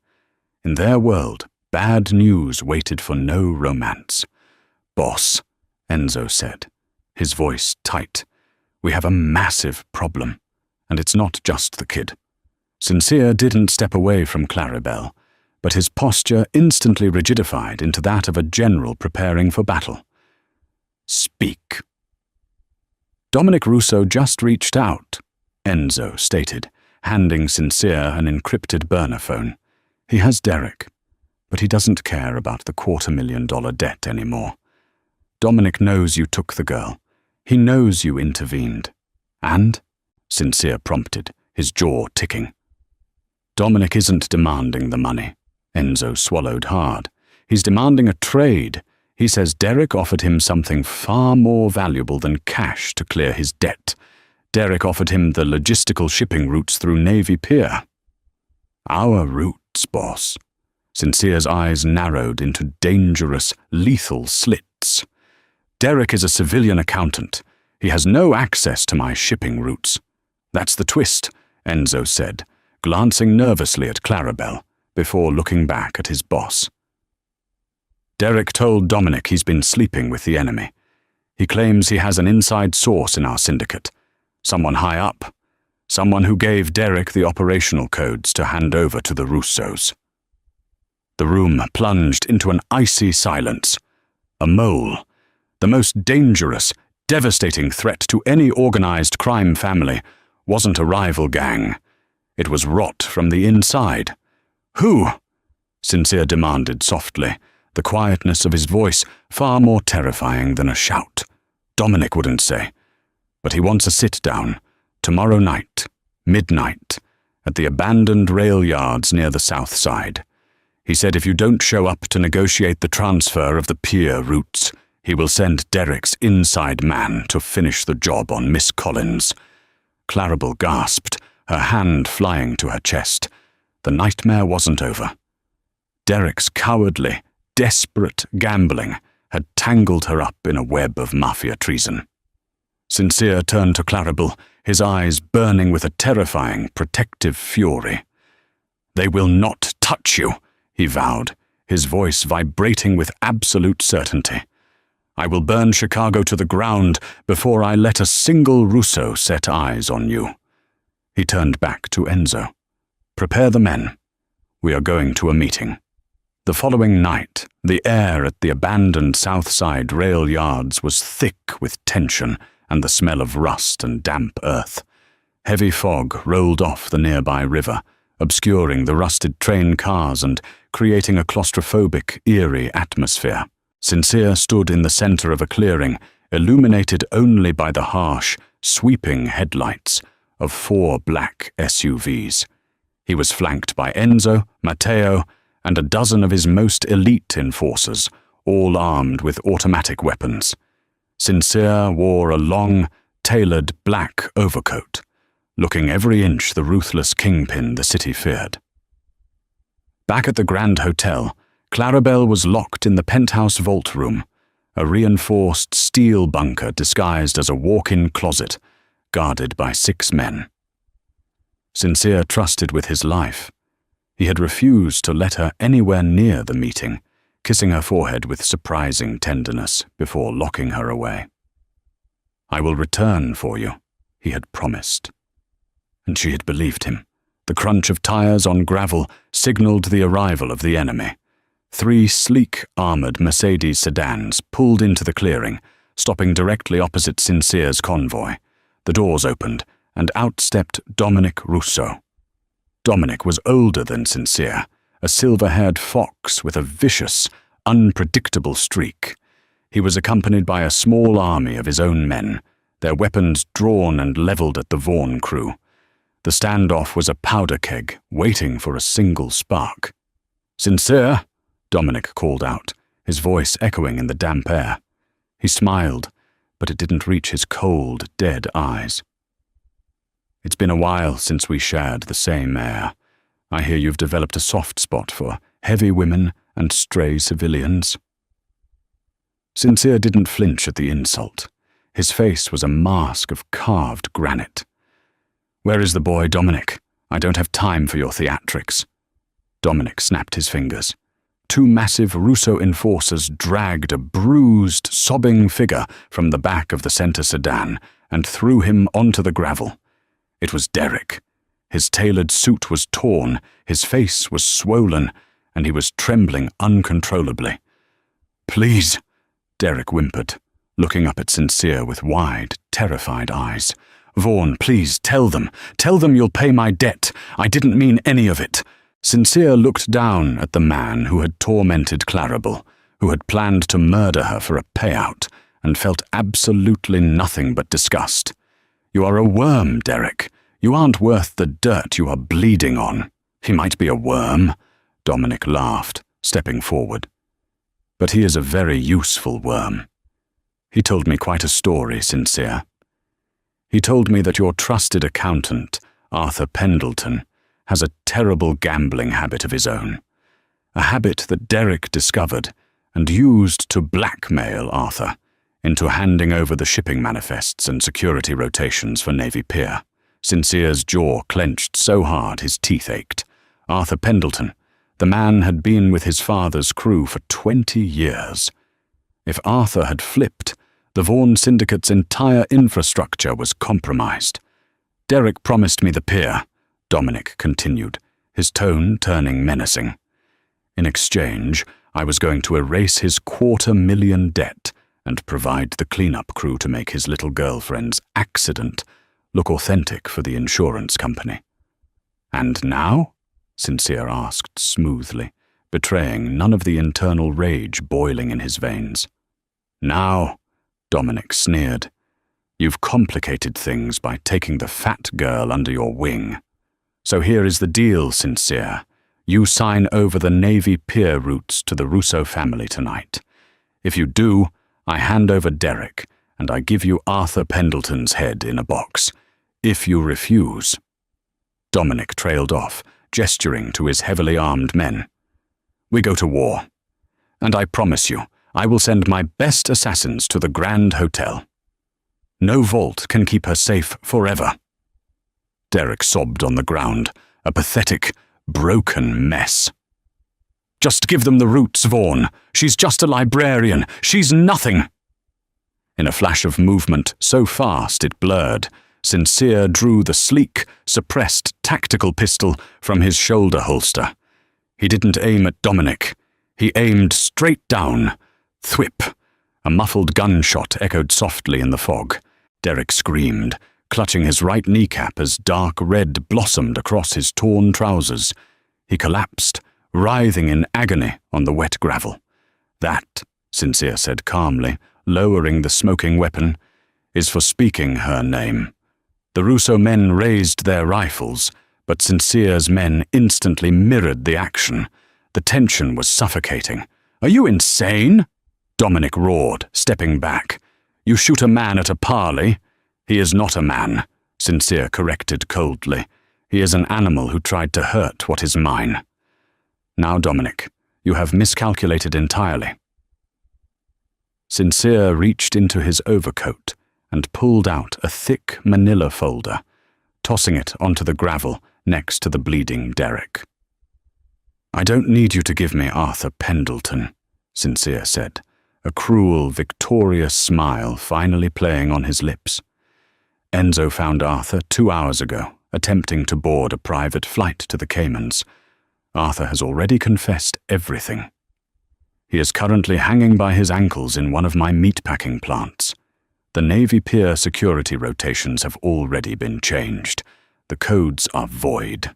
In their world, bad news waited for no romance. "Boss," Enzo said, his voice tight, "we have a massive problem, and it's not just the kid." Sincere didn't step away from Clarabelle, but his posture instantly rigidified into that of a general preparing for battle. "Speak." "Dominic Russo just reached out," Enzo stated, handing Sincere an encrypted burner phone. "He has Derek, but he doesn't care about the $250,000 debt anymore. Dominic knows you took the girl. He knows you intervened. And?" Sincere prompted, his jaw ticking. "Dominic isn't demanding the money." Enzo swallowed hard. "He's demanding a trade. He says Derek offered him something far more valuable than cash to clear his debt. Derek offered him the logistical shipping routes through Navy Pier." "Our routes, boss." Sincere's eyes narrowed into dangerous, lethal slits. "Derek is a civilian accountant. He has no access to my shipping routes." "That's the twist," Enzo said, glancing nervously at Clarabelle before looking back at his boss. "Derek told Dominic he's been sleeping with the enemy. He claims he has an inside source in our syndicate, someone high up, someone who gave Derek the operational codes to hand over to the Russos." The room plunged into an icy silence. A mole, the most dangerous, devastating threat to any organized crime family, wasn't a rival gang. It was rot from the inside. "Who?" Sincere demanded softly, the quietness of his voice far more terrifying than a shout. "Dominic wouldn't say. But he wants a sit-down, tomorrow night, midnight, at the abandoned rail yards near the south side. He said if you don't show up to negotiate the transfer of the pier routes, he will send Derek's inside man to finish the job on Miss Collins." Clarabelle gasped, her hand flying to her chest. The nightmare wasn't over. Derek's cowardly, desperate gambling had tangled her up in a web of Mafia treason. Sincere turned to Clarabelle, his eyes burning with a terrifying, protective fury. "They will not touch you," he vowed, his voice vibrating with absolute certainty. "I will burn Chicago to the ground before I let a single Russo set eyes on you." He turned back to Enzo. "Prepare the men. We are going to a meeting." The following night, the air at the abandoned South Side rail yards was thick with tension and the smell of rust and damp earth. Heavy fog rolled off the nearby river, obscuring the rusted train cars and creating a claustrophobic, eerie atmosphere. Sincere stood in the center of a clearing, illuminated only by the harsh, sweeping headlights of 4 black SUVs. He was flanked by Enzo, Matteo, and a dozen of his most elite enforcers, all armed with automatic weapons. Sincere wore a long, tailored black overcoat, looking every inch the ruthless kingpin the city feared. Back at the Grand Hotel, Clarabelle was locked in the penthouse vault room, a reinforced steel bunker disguised as a walk-in closet, guarded by 6 men. Sincere trusted with his life. He had refused to let her anywhere near the meeting, kissing her forehead with surprising tenderness before locking her away. "I will return for you," he had promised. And she had believed him. The crunch of tires on gravel signaled the arrival of the enemy. 3 sleek, armored Mercedes sedans pulled into the clearing, stopping directly opposite Sincere's convoy. The doors opened, and out stepped Dominic Russo. Dominic was older than Sincere, a silver-haired fox with a vicious, unpredictable streak. He was accompanied by a small army of his own men, their weapons drawn and leveled at the Vaughn crew. The standoff was a powder keg, waiting for a single spark. "Sincere?" Dominic called out, his voice echoing in the damp air. He smiled, but it didn't reach his cold, dead eyes. "It's been a while since we shared the same air. I hear you've developed a soft spot for heavy women and stray civilians." Sincere didn't flinch at the insult. His face was a mask of carved granite. "Where is the boy, Dominic? I don't have time for your theatrics." Dominic snapped his fingers. Two massive Russo enforcers dragged a bruised, sobbing figure from the back of the center sedan and threw him onto the gravel. It was Derek. His tailored suit was torn, his face was swollen, and he was trembling uncontrollably. "Please," Derek whimpered, looking up at Sincere with wide, terrified eyes. "Vaughn, please, tell them you'll pay my debt. I didn't mean any of it." Sincere looked down at the man who had tormented Clarabel, who had planned to murder her for a payout, and felt absolutely nothing but disgust. "You are a worm, Derek. You aren't worth the dirt you are bleeding on." "He might be a worm," Dominic laughed, stepping forward. "But he is a very useful worm. He told me quite a story, Sincere. He told me that your trusted accountant, Arthur Pendleton, has a terrible gambling habit of his own, a habit that Derek discovered and used to blackmail Arthur into handing over the shipping manifests and security rotations for Navy Pier." Sincere's jaw clenched so hard his teeth ached. Arthur Pendleton, the man had been with his father's crew for 20 years. If Arthur had flipped, the Vaughn Syndicate's entire infrastructure was compromised. "Derek promised me the pier," Dominic continued, his tone turning menacing. "In exchange, I was going to erase his $250,000 debt and provide the cleanup crew to make his little girlfriend's accident look authentic for the insurance company." "And now?" Sincere asked smoothly, betraying none of the internal rage boiling in his veins. "Now," Dominic sneered, "you've complicated things by taking the fat girl under your wing. So here is the deal, Sincere. You sign over the Navy Pier routes to the Russo family tonight. If you do, I hand over Derek, and I give you Arthur Pendleton's head in a box. If you refuse—" Dominic trailed off, gesturing to his heavily armed men. "We go to war. And I promise you, I will send my best assassins to the Grand Hotel. No vault can keep her safe forever." Derek sobbed on the ground, a pathetic, broken mess. "Just give them the routes, Vaughn. She's just a librarian. She's nothing." In a flash of movement so fast it blurred, Sincere drew the sleek, suppressed tactical pistol from his shoulder holster. He didn't aim at Dominic. He aimed straight down. Thwip! A muffled gunshot echoed softly in the fog. Derek screamed, clutching his right kneecap as dark red blossomed across his torn trousers. He collapsed, writhing in agony on the wet gravel. "That," Sincere said calmly, lowering the smoking weapon, "is for speaking her name." The Russo men raised their rifles, but Sincere's men instantly mirrored the action. The tension was suffocating. "Are you insane?" Dominic roared, stepping back. "You shoot a man at a parley." "He is not a man," Sincere corrected coldly. "He is an animal who tried to hurt what is mine." "Now, Dominic, you have miscalculated entirely." Sincere reached into his overcoat and pulled out a thick manila folder, tossing it onto the gravel next to the bleeding Derek. "I don't need you to give me Arthur Pendleton," Sincere said, a cruel, victorious smile finally playing on his lips. "Enzo found Arthur 2 hours ago, attempting to board a private flight to the Caymans. Arthur has already confessed everything. He is currently hanging by his ankles in one of my meatpacking plants. The Navy Pier security rotations have already been changed. The codes are void."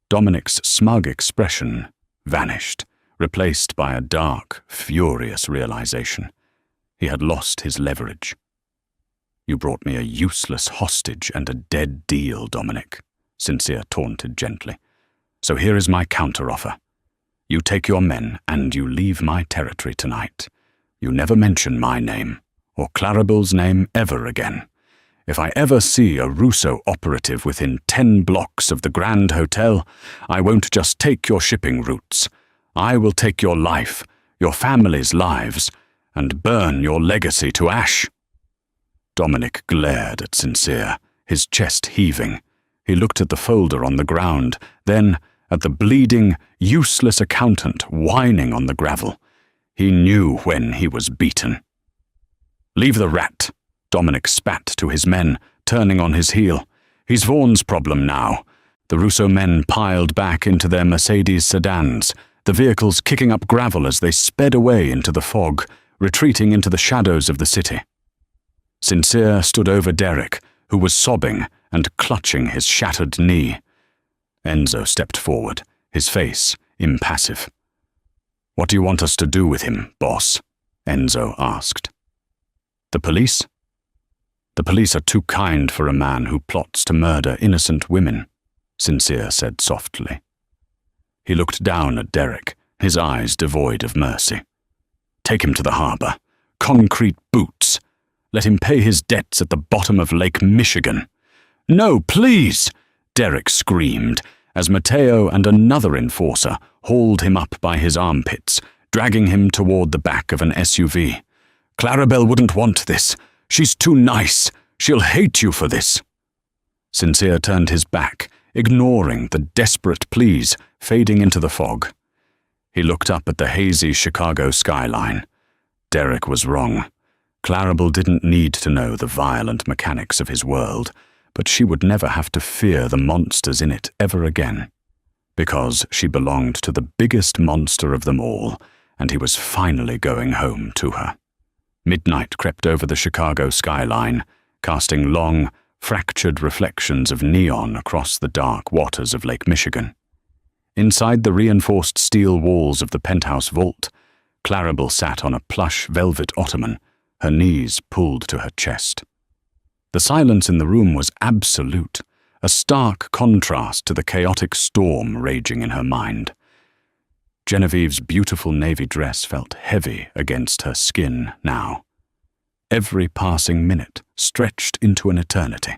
Dominic's smug expression vanished, replaced by a dark, furious realization. He had lost his leverage. "You brought me a useless hostage and a dead deal, Dominic," Sincere taunted gently. "So here is my counteroffer. You take your men and you leave my territory tonight. You never mention my name, or Clarabelle's name ever again. If I ever see a Russo operative within 10 blocks of the Grand Hotel, I won't just take your shipping routes. I will take your life, your family's lives, and burn your legacy to ash." Dominic glared at Sincere, his chest heaving. He looked at the folder on the ground, then at the bleeding, useless accountant whining on the gravel. He knew when he was beaten. "Leave the rat," Dominic spat to his men, turning on his heel. "He's Vaughn's problem now." The Russo men piled back into their Mercedes sedans, the vehicles kicking up gravel as they sped away into the fog, retreating into the shadows of the city. Sincere stood over Derek, who was sobbing and clutching his shattered knee. Enzo stepped forward, his face impassive. "What do you want us to do with him, boss?" Enzo asked. "The police?" "The police are too kind for a man who plots to murder innocent women," Sincere said softly. He looked down at Derek, his eyes devoid of mercy. "Take him to the harbor. Concrete boots. Let him pay his debts at the bottom of Lake Michigan." "No, please!" Derek screamed, as Matteo and another enforcer hauled him up by his armpits, dragging him toward the back of an SUV. "Clarabelle wouldn't want this. She's too nice. She'll hate you for this." Sincere turned his back, ignoring the desperate pleas fading into the fog. He looked up at the hazy Chicago skyline. Derek was wrong. Clarabelle didn't need to know the violent mechanics of his world, but she would never have to fear the monsters in it ever again, because she belonged to the biggest monster of them all, and he was finally going home to her. Midnight crept over the Chicago skyline, casting long, fractured reflections of neon across the dark waters of Lake Michigan. Inside the reinforced steel walls of the penthouse vault, Clarabelle sat on a plush velvet ottoman, her knees pulled to her chest. The silence in the room was absolute, a stark contrast to the chaotic storm raging in her mind. Genevieve's beautiful navy dress felt heavy against her skin now. Every passing minute stretched into an eternity.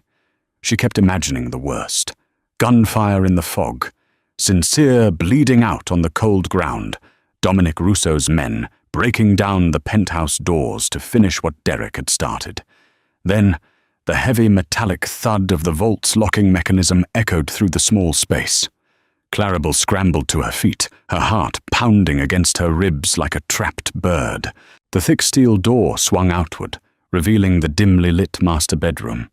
She kept imagining the worst. Gunfire in the fog, Sincere bleeding out on the cold ground, Dominic Russo's men breaking down the penthouse doors to finish what Derek had started. Then, the heavy metallic thud of the vault's locking mechanism echoed through the small space. Clarabelle scrambled to her feet, her heart pounding against her ribs like a trapped bird. The thick steel door swung outward, revealing the dimly lit master bedroom.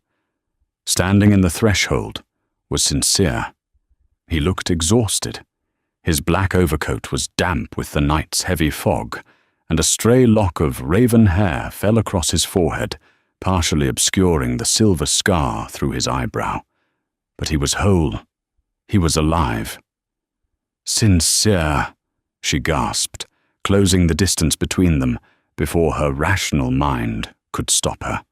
Standing in the threshold was Sincere. He looked exhausted. His black overcoat was damp with the night's heavy fog, and a stray lock of raven hair fell across his forehead, partially obscuring the silver scar through his eyebrow. But he was whole. He was alive. "Sincere," she gasped, closing the distance between them before her rational mind could stop her.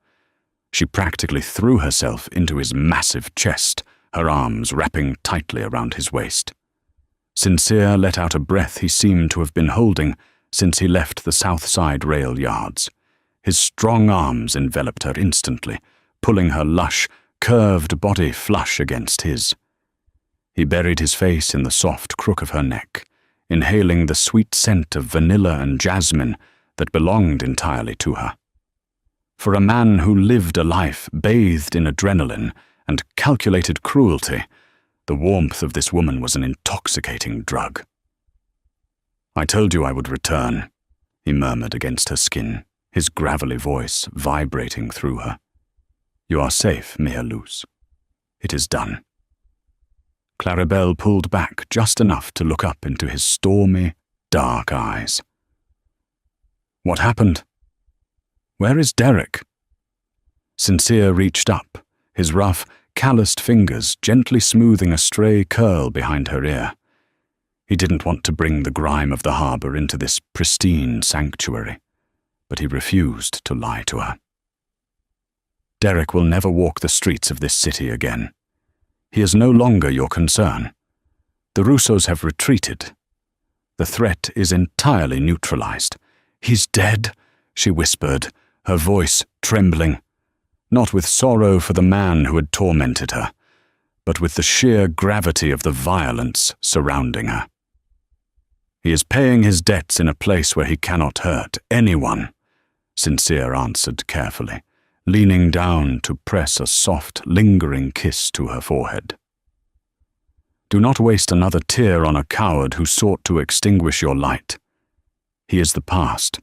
She practically threw herself into his massive chest, her arms wrapping tightly around his waist. Sincere let out a breath he seemed to have been holding since he left the South Side rail yards. His strong arms enveloped her instantly, pulling her lush, curved body flush against his. He buried his face in the soft crook of her neck, inhaling the sweet scent of vanilla and jasmine that belonged entirely to her. For a man who lived a life bathed in adrenaline and calculated cruelty, the warmth of this woman was an intoxicating drug. "I told you I would return," he murmured against her skin, his gravelly voice vibrating through her. "You are safe, Mia Luz. It is done." Clarabelle pulled back just enough to look up into his stormy, dark eyes. "What happened? Where is Derek?" Sincere reached up, his rough, calloused fingers gently smoothing a stray curl behind her ear. He didn't want to bring the grime of the harbor into this pristine sanctuary, but he refused to lie to her. Derek will never walk the streets of this city again. He is no longer your concern. The Russos have retreated. The threat is entirely neutralized. He's dead, she whispered, her voice trembling, not with sorrow for the man who had tormented her, but with the sheer gravity of the violence surrounding her. He is paying his debts in a place where he cannot hurt anyone, Sincere answered carefully, leaning down to press a soft, lingering kiss to her forehead. Do not waste another tear on a coward who sought to extinguish your light. He is the past.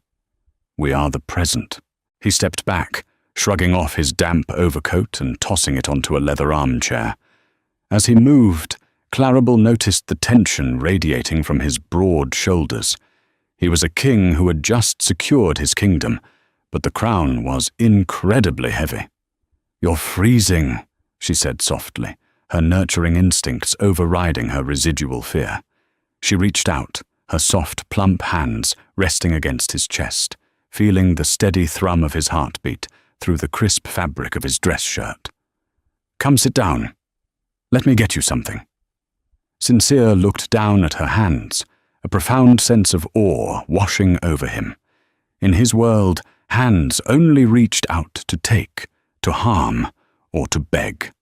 We are the present. He stepped back, shrugging off his damp overcoat and tossing it onto a leather armchair. As he moved, Clarabel noticed the tension radiating from his broad shoulders. He was a king who had just secured his kingdom, but the crown was incredibly heavy. "You're freezing," she said softly, her nurturing instincts overriding her residual fear. She reached out, her soft, plump hands resting against his chest, feeling the steady thrum of his heartbeat through the crisp fabric of his dress shirt. "Come sit down. Let me get you something." Sincere looked down at her hands, a profound sense of awe washing over him. In his world, hands only reached out to take, to harm, or to beg.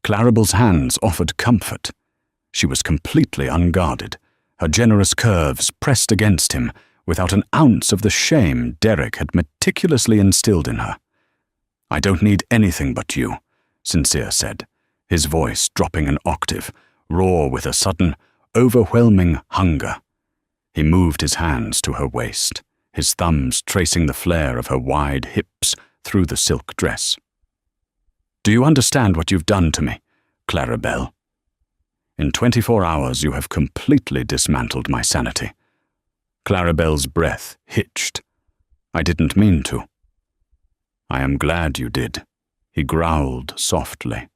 Clarabel's hands offered comfort. She was completely unguarded, her generous curves pressed against him without an ounce of the shame Derek had meticulously instilled in her. "I don't need anything but you," Sincere said, his voice dropping an octave, raw with a sudden, overwhelming hunger. He moved his hands to her waist, his thumbs tracing the flare of her wide hips through the silk dress. "Do you understand what you've done to me, Clarabel? In 24 hours you have completely dismantled my sanity." Clarabel's breath hitched. "I didn't mean to." "I am glad you did," he growled softly.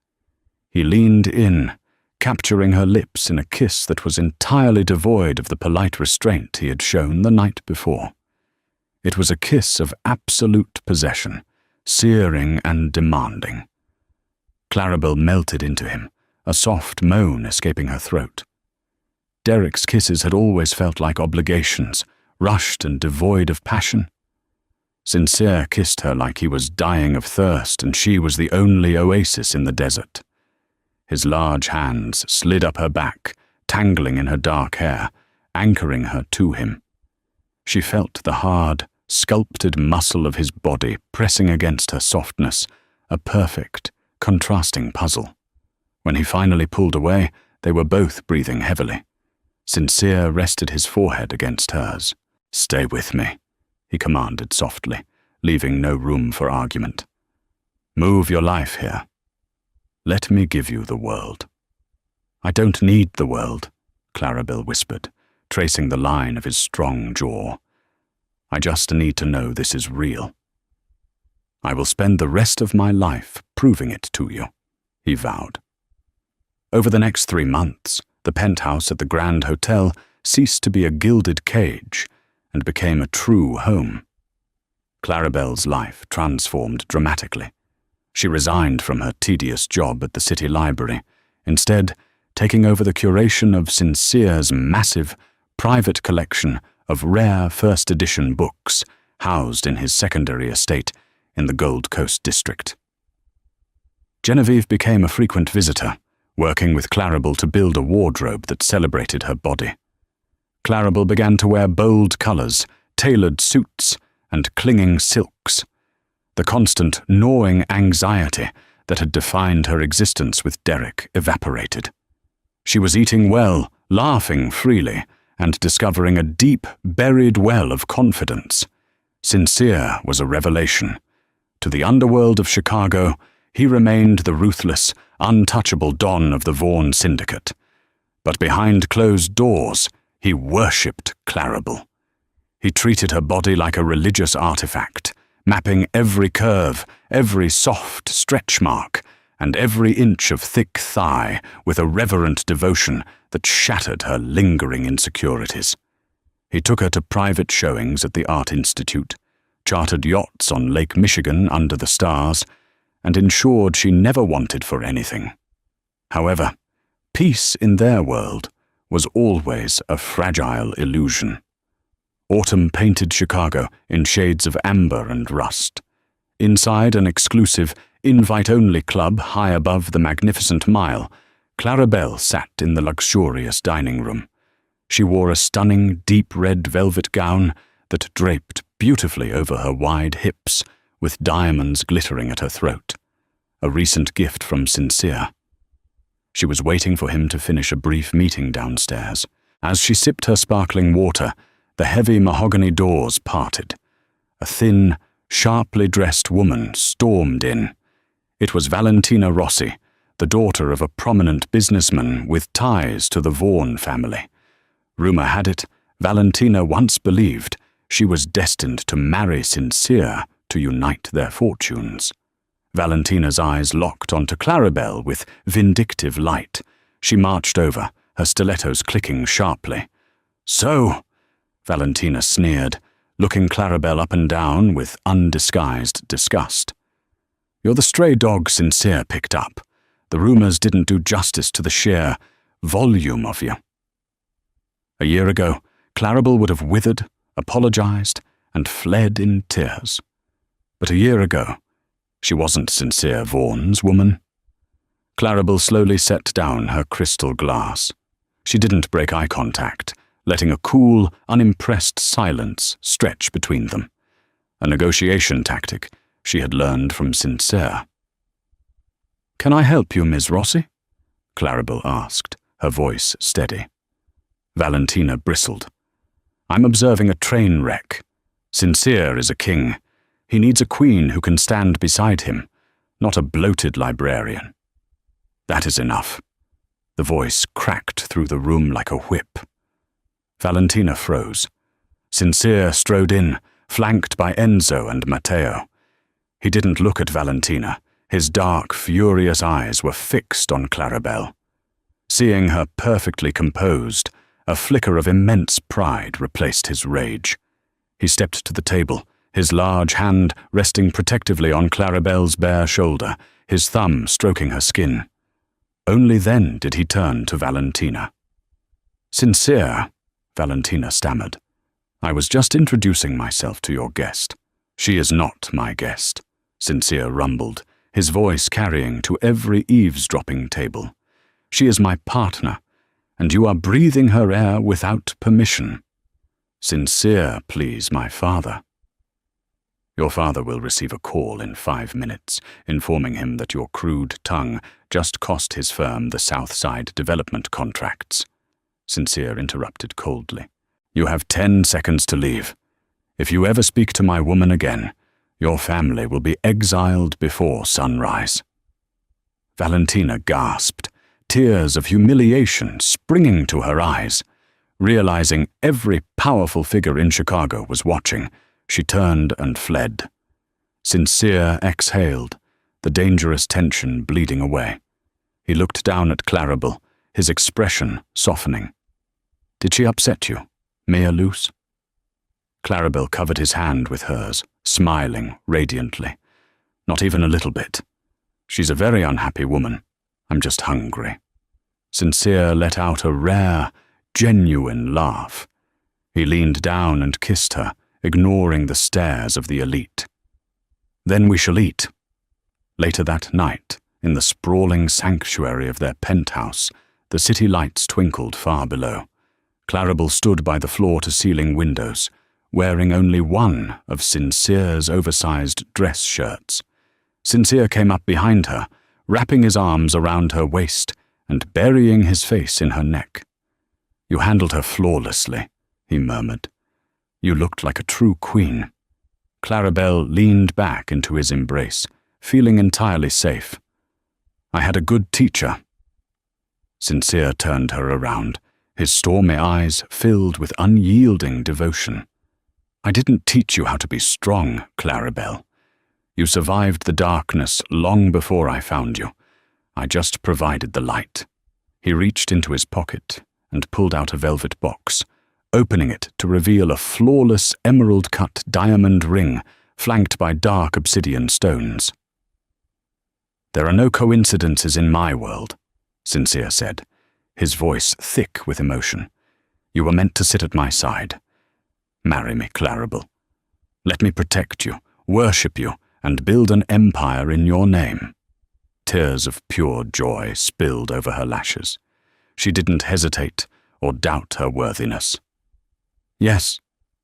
He leaned in, capturing her lips in a kiss that was entirely devoid of the polite restraint he had shown the night before. It was a kiss of absolute possession, searing and demanding. Clarabel melted into him, a soft moan escaping her throat. Derek's kisses had always felt like obligations, rushed and devoid of passion. Sincere kissed her like he was dying of thirst and she was the only oasis in the desert. His large hands slid up her back, tangling in her dark hair, anchoring her to him. She felt the hard, sculpted muscle of his body pressing against her softness, a perfect, contrasting puzzle. When he finally pulled away, they were both breathing heavily. Sincere rested his forehead against hers. "Stay with me," he commanded softly, leaving no room for argument. "Move your life here. Let me give you the world." "I don't need the world," Clarabel whispered, tracing the line of his strong jaw. "I just need to know this is real." "I will spend the rest of my life proving it to you," he vowed. Over the next 3 months, the penthouse at the Grand Hotel ceased to be a gilded cage and became a true home. Clarabel's life transformed dramatically. She resigned from her tedious job at the city library, instead taking over the curation of Sincere's massive, private collection of rare first-edition books housed in his secondary estate in the Gold Coast district. Genevieve became a frequent visitor, working with Clarabel to build a wardrobe that celebrated her body. Clarabel began to wear bold colors, tailored suits, and clinging silks. The constant, gnawing anxiety that had defined her existence with Derek evaporated. She was eating well, laughing freely, and discovering a deep, buried well of confidence. Sincere was a revelation. To the underworld of Chicago, he remained the ruthless, untouchable don of the Vaughn Syndicate. But behind closed doors, he worshipped Clarabel. He treated her body like a religious artifact, mapping every curve, every soft stretch mark, and every inch of thick thigh with a reverent devotion that shattered her lingering insecurities. He took her to private showings at the Art Institute, chartered yachts on Lake Michigan under the stars, and ensured she never wanted for anything. However, peace in their world was always a fragile illusion. Autumn painted Chicago in shades of amber and rust. Inside an exclusive, invite-only club high above the magnificent Mile, Clarabelle sat in the luxurious dining room. She wore a stunning, deep red velvet gown that draped beautifully over her wide hips, with diamonds glittering at her throat, a recent gift from Sincere. She was waiting for him to finish a brief meeting downstairs. As she sipped her sparkling water, the heavy mahogany doors parted. A thin, sharply dressed woman stormed in. It was Valentina Rossi, the daughter of a prominent businessman with ties to the Vaughan family. Rumor had it, Valentina once believed she was destined to marry Sincere to unite their fortunes. Valentina's eyes locked onto Clarabelle with vindictive light. She marched over, her stilettos clicking sharply. "So," Valentina sneered, looking Clarabelle up and down with undisguised disgust. "You're the stray dog Sincere picked up. The rumors didn't do justice to the sheer volume of you." A year ago, Clarabelle would have withered, apologized, and fled in tears. But a year ago, she wasn't Sincere Vaughan's woman. Clarabelle slowly set down her crystal glass. She didn't break eye contact, letting a cool, unimpressed silence stretch between them, a negotiation tactic she had learned from Sincere. "Can I help you, Ms. Rossi?" Clarabelle asked, her voice steady. Valentina bristled. "I'm observing a train wreck. Sincere is a king. He needs a queen who can stand beside him, not a bloated librarian." "That is enough." The voice cracked through the room like a whip. Valentina froze. Sincere strode in, flanked by Enzo and Matteo. He didn't look at Valentina. His dark, furious eyes were fixed on Clarabelle. Seeing her perfectly composed, a flicker of immense pride replaced his rage. He stepped to the table, his large hand resting protectively on Clarabelle's bare shoulder, his thumb stroking her skin. Only then did he turn to Valentina. "Sincere," Valentina stammered. "I was just introducing myself to your guest." "She is not my guest," Sincere rumbled, his voice carrying to every eavesdropping table. "She is my partner, and you are breathing her air without permission." "Sincere, please, my father." "Your father will receive a call in 5 minutes, informing him that your crude tongue just cost his firm the Southside development contracts," Sincere interrupted coldly. "You have 10 seconds to leave. If you ever speak to my woman again, your family will be exiled before sunrise." Valentina gasped, tears of humiliation springing to her eyes. Realizing every powerful figure in Chicago was watching, she turned and fled. Sincere exhaled, the dangerous tension bleeding away. He looked down at Clarabelle, his expression softening. "Did she upset you, Mea Luz?" Clarabelle covered his hand with hers, smiling radiantly. "Not even a little bit. She's a very unhappy woman. I'm just hungry." Sincere let out a rare, genuine laugh. He leaned down and kissed her, ignoring the stares of the elite. "Then we shall eat." Later that night, in the sprawling sanctuary of their penthouse, the city lights twinkled far below. Clarabelle stood by the floor-to-ceiling windows, wearing only one of Sincere's oversized dress shirts. Sincere came up behind her, wrapping his arms around her waist and burying his face in her neck. "You handled her flawlessly," he murmured. "You looked like a true queen." Clarabelle leaned back into his embrace, feeling entirely safe. "I had a good teacher." Sincere turned her around, his stormy eyes filled with unyielding devotion. "I didn't teach you how to be strong, Clarabelle. You survived the darkness long before I found you, I just provided the light. He reached into his pocket and pulled out a velvet box, opening it to reveal a flawless emerald-cut diamond ring flanked by dark obsidian stones. "There are no coincidences in my world," Sincere said, his voice thick with emotion. "You were meant to sit at my side. Marry me, Clarabel. Let me protect you, worship you, and build an empire in your name." Tears of pure joy spilled over her lashes. She didn't hesitate or doubt her worthiness. "Yes,"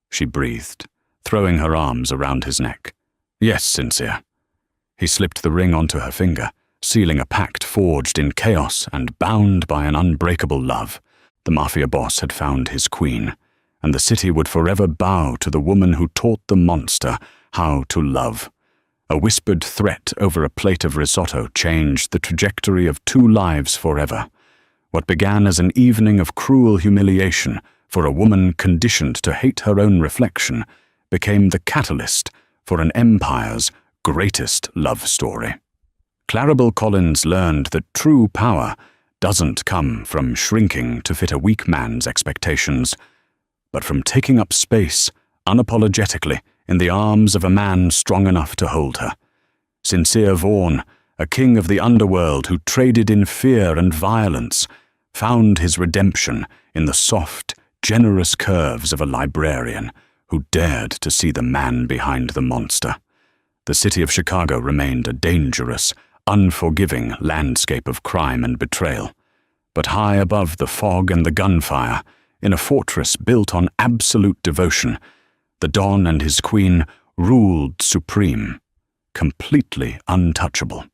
she breathed, throwing her arms around his neck. "Yes, Sincere." He slipped the ring onto her finger, sealing a pact forged in chaos and bound by an unbreakable love. The Mafia boss had found his queen, and the city would forever bow to the woman who taught the monster how to love. A whispered threat over a plate of risotto changed the trajectory of 2 lives forever. What began as an evening of cruel humiliation for a woman conditioned to hate her own reflection became the catalyst for an empire's greatest love story. Clarabel Collins learned that true power doesn't come from shrinking to fit a weak man's expectations, but from taking up space unapologetically in the arms of a man strong enough to hold her. Sincere Vaughan, a king of the underworld who traded in fear and violence, found his redemption in the soft, generous curves of a librarian who dared to see the man behind the monster. The city of Chicago remained a dangerous, unforgiving landscape of crime and betrayal. But high above the fog and the gunfire, in a fortress built on absolute devotion, the Don and his queen ruled supreme, completely untouchable.